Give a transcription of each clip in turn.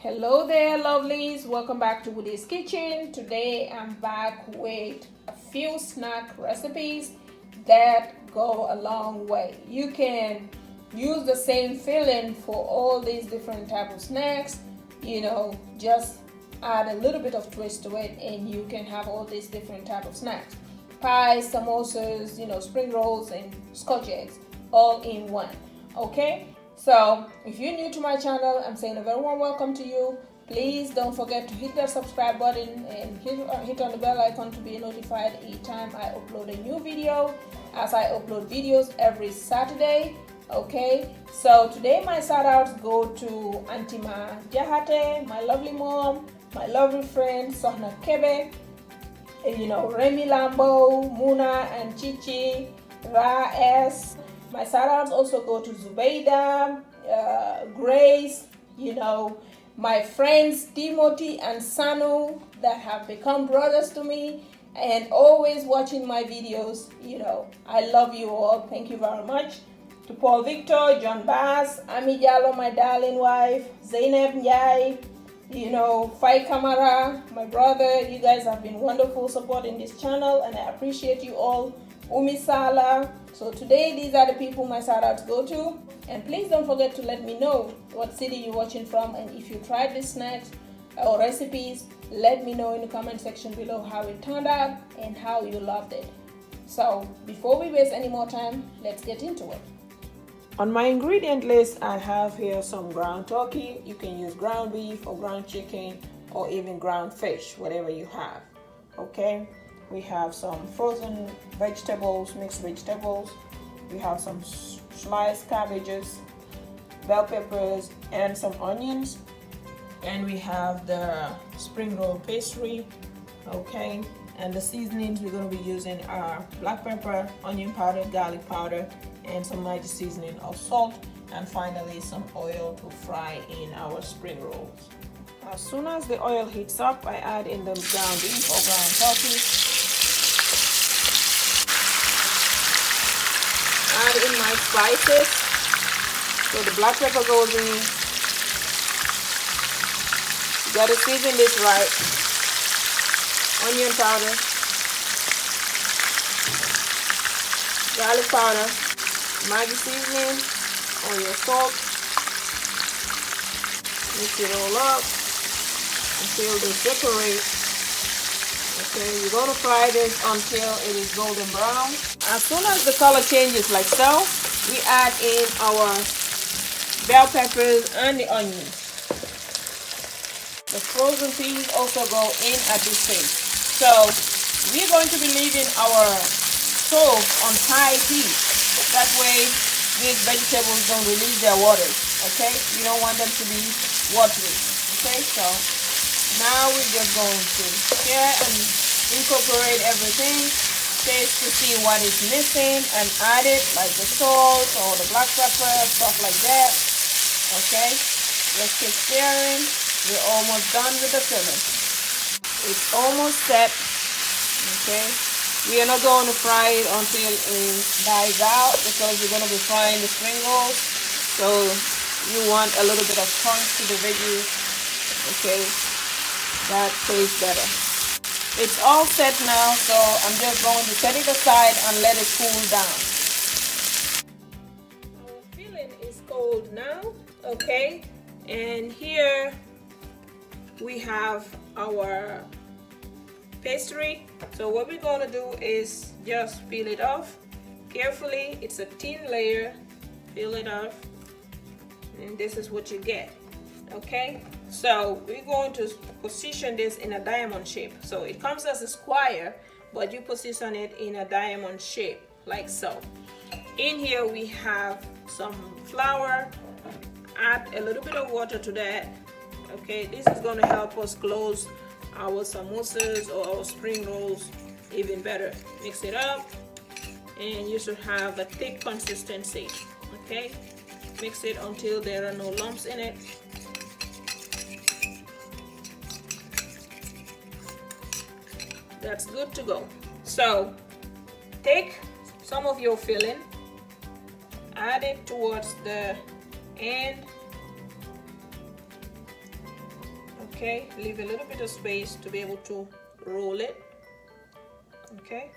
Hello there, lovelies. Welcome back to Woody's Kitchen. Today I'm back with a few snack recipes that go a long way. You can use the same filling for all these different type of snacks. Just add a little bit of twist to it and you can have all these different type of snacks. Pies, samosas, spring rolls and scotch eggs all in one. Okay? So, if you're new to my channel, I'm saying a very warm welcome to you. Please don't forget to hit that subscribe button and hit on the bell icon to be notified each time I upload a new video, as I upload videos every Saturday. Okay, so today my shout outs go to Antima Jahate, my lovely mom, my lovely friend Sohna Kebe, Remy Lambo, Muna and Chichi, Ra S. My shout outs also go to Zubeida, Grace, my friends Timothy and Sanu that have become brothers to me and always watching my videos. I love you all. Thank you very much. To Paul Victor, John Bass, Ami Jallo, my darling wife, Zainab Njai, Fai Kamara, my brother. You guys have been wonderful supporting this channel and I appreciate you all. Umi Sala. So today these are the people my shout outs go to, and please don't forget to let me know what city you're watching from, and if you tried these snacks or recipes, let me know in the comment section below how it turned out and how you loved it. So before we waste any more time, let's get into it. On my ingredient list, I have here some ground turkey. You can use ground beef or ground chicken or even ground fish, whatever you have. Okay. We have some frozen vegetables, mixed vegetables. We have some sliced cabbages, bell peppers, and some onions. And we have the spring roll pastry, okay? And the seasonings we're going to be using are black pepper, onion powder, garlic powder, and some light seasoning of salt. And finally, some oil to fry in our spring rolls. As soon as the oil heats up, I add in the ground beef or ground turkey. Add in my spices. So the black pepper goes in. You gotta season this right. Onion powder, garlic powder, Maggi seasoning, or your salt. Mix it all up until they separate. Okay, you're going to fry this until it is golden brown. As soon as the color changes like so, we add in our bell peppers and the onions. The frozen peas also go in at this stage. So we're going to be leaving our stove on high heat. That way these vegetables don't release their waters. Okay, you don't want them to be watery. Okay, so now we're just going to share and incorporate everything, taste to see what is missing and add it, like the salt or the black pepper, stuff like that. Okay, let's keep stirring. We're almost done with the filling. It's almost set. Okay, we are not going to fry it until it dies out because we're going to be frying the spring rolls. So you want a little bit of crunch to the veggies. Okay, that tastes better. It's all set now, so I'm just going to set it aside and let it cool down. Our filling is cold now, okay? And here we have our pastry. So what we're going to do is just peel it off carefully. It's a thin layer. Peel it off, and this is what you get. Okay, so we're going to position this in a diamond shape. So it comes as a square, but you position it in a diamond shape like so. In here we have some flour. Add a little bit of water to that. Okay, this is going to help us close our samosas or our spring rolls even better. Mix it up and you should have a thick consistency. Okay, mix it until there are no lumps in it. That's good to go. So take some of your filling, add it towards the end Okay, leave a little bit of space to be able to roll it. Okay,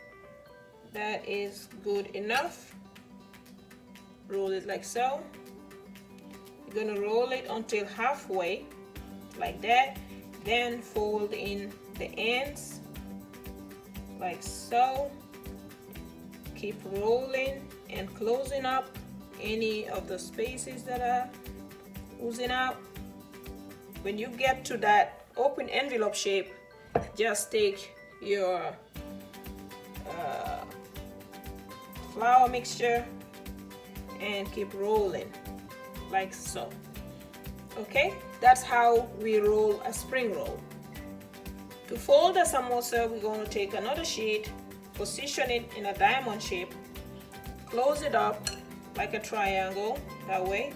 that is good enough. Roll it like so. You're gonna roll it until halfway, like that. Then fold in the ends, like so. Keep rolling and closing up any of the spaces that are oozing out. When you get to that open envelope shape, just take your flour mixture and keep rolling like so. Okay, that's how we roll a spring roll. To fold a samosa, we're going to take another sheet, position it in a diamond shape, close it up like a triangle that way.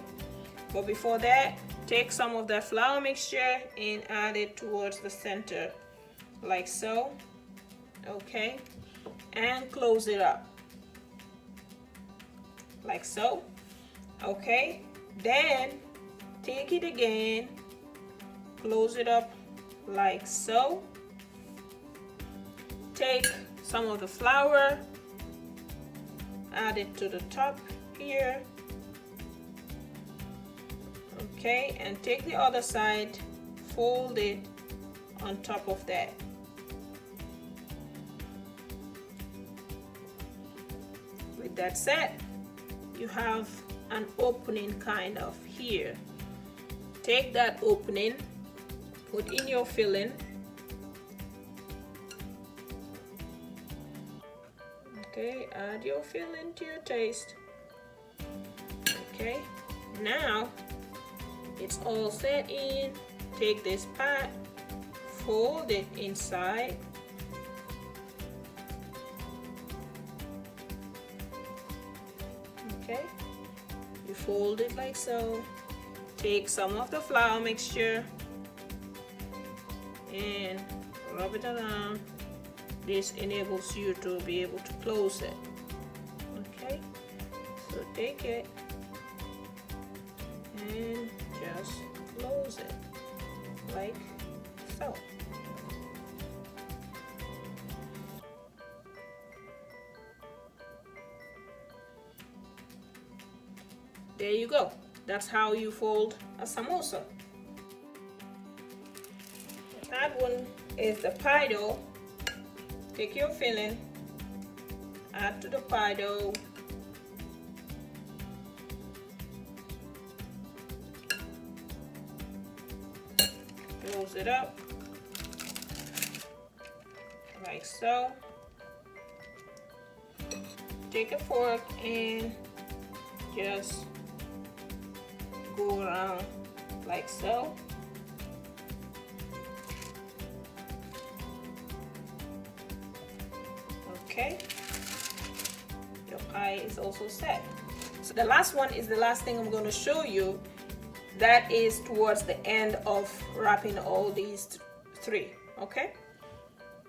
But before that, take some of that flour mixture and add it towards the center like so. Okay, and close it up like so. Okay, then take it again, close it up like so. Take some of the flour, add it to the top here. Okay, and take the other side, fold it on top of that. With that set, you have an opening kind of here. Take that opening, put in your filling. Okay, add your filling to your taste. Okay, now it's all set in. Take this part, fold it inside. Okay, you fold it like so. Take some of the flour mixture and rub it around. This enables you to be able to close it. Okay, so take it and just close it like so. There you go. That's how you fold a samosa. The third one is the pie dough. Take your filling, add to the pie dough. Close it up like so. Take a fork and just go around like so. Okay, your pie is also set. So the last one is the last thing I'm going to show you. That is towards the end of wrapping all these three. Okay,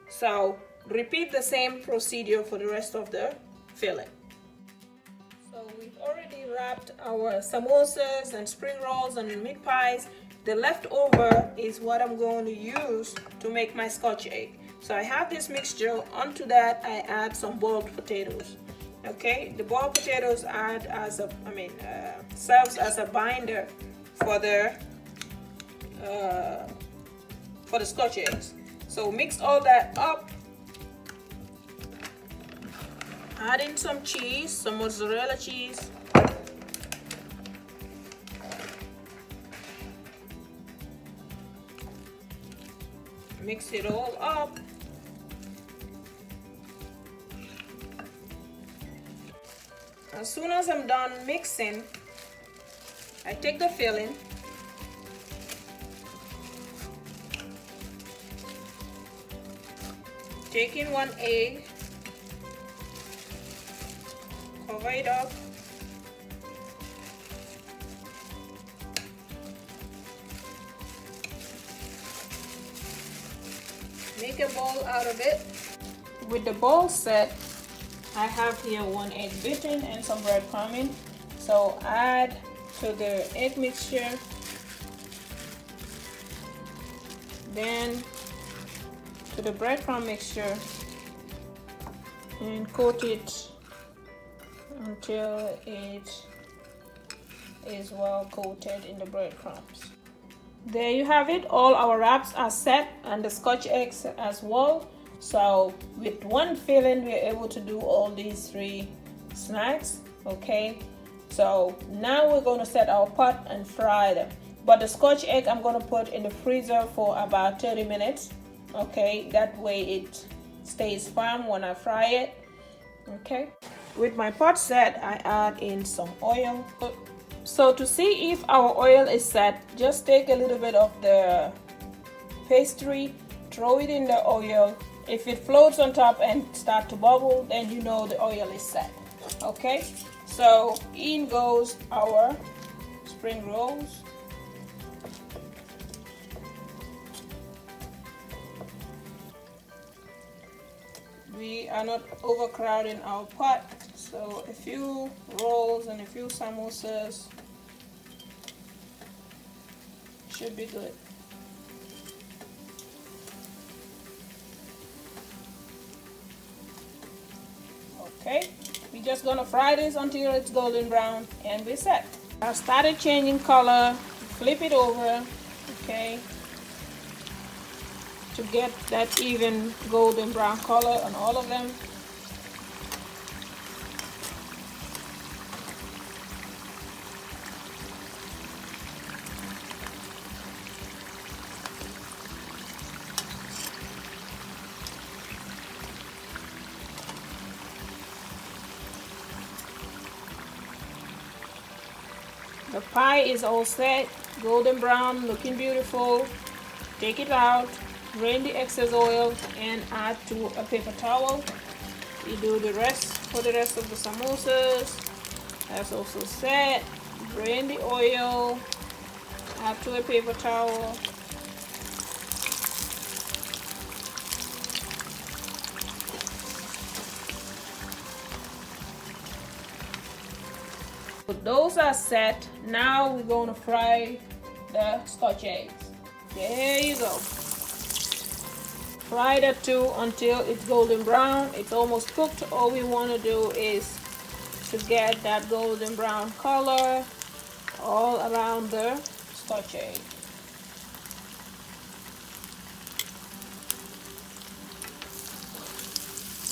so repeat the same procedure for the rest of the filling. So we've already wrapped our samosas and spring rolls and meat pies. The leftover is what I'm going to use to make my scotch egg. So I have this mixture. Onto that I add some boiled potatoes. Okay, the boiled potatoes add as a, serves as a binder for the scotch eggs. So mix all that up. Add in some cheese, some mozzarella cheese. Mix it all up. As soon as I'm done mixing, I take the filling, take in 1 egg, cover it up, make a ball out of it. With the ball set, I have here 1 egg beaten and some breadcrumbing. So add to the egg mixture then to the breadcrumb mixture and coat it until it is well coated in the breadcrumbs. There you have it. All our wraps are set and the Scotch eggs as well. So with one filling we're able to do all these 3 snacks. Okay, so now we're going to set our pot and fry them. But the Scotch egg I'm going to put in the freezer for about 30 minutes. Okay, that way it stays firm when I fry it. Okay, with my pot set, I add in some oil. So to see if our oil is set, just take a little bit of the pastry, throw it in the oil. If it floats on top and start to bubble, then you know the oil is set. Okay, so in goes our spring rolls. We are not overcrowding our pot, so a few rolls and a few samosas should be good. Okay, we're just gonna fry this until it's golden brown and we're set. I started changing color, flip it over, okay, to get that even golden brown color on all of them. The pie is all set, golden brown, looking beautiful. Take it out, drain the excess oil and add to a paper towel. You do the rest for the rest of the samosas. That's also set. Drain the oil, add to a paper towel. So those are set. Now we're going to fry the Scotch eggs. There you go. Fry that too until it's golden brown. It's almost cooked. All we want to do is to get that golden brown color all around the Scotch egg.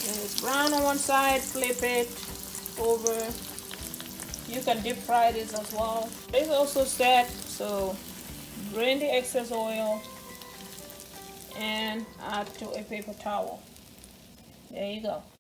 When it's brown on one side, flip it over. You can deep fry this as well. It's also set, so drain the excess oil and add to a paper towel. There you go.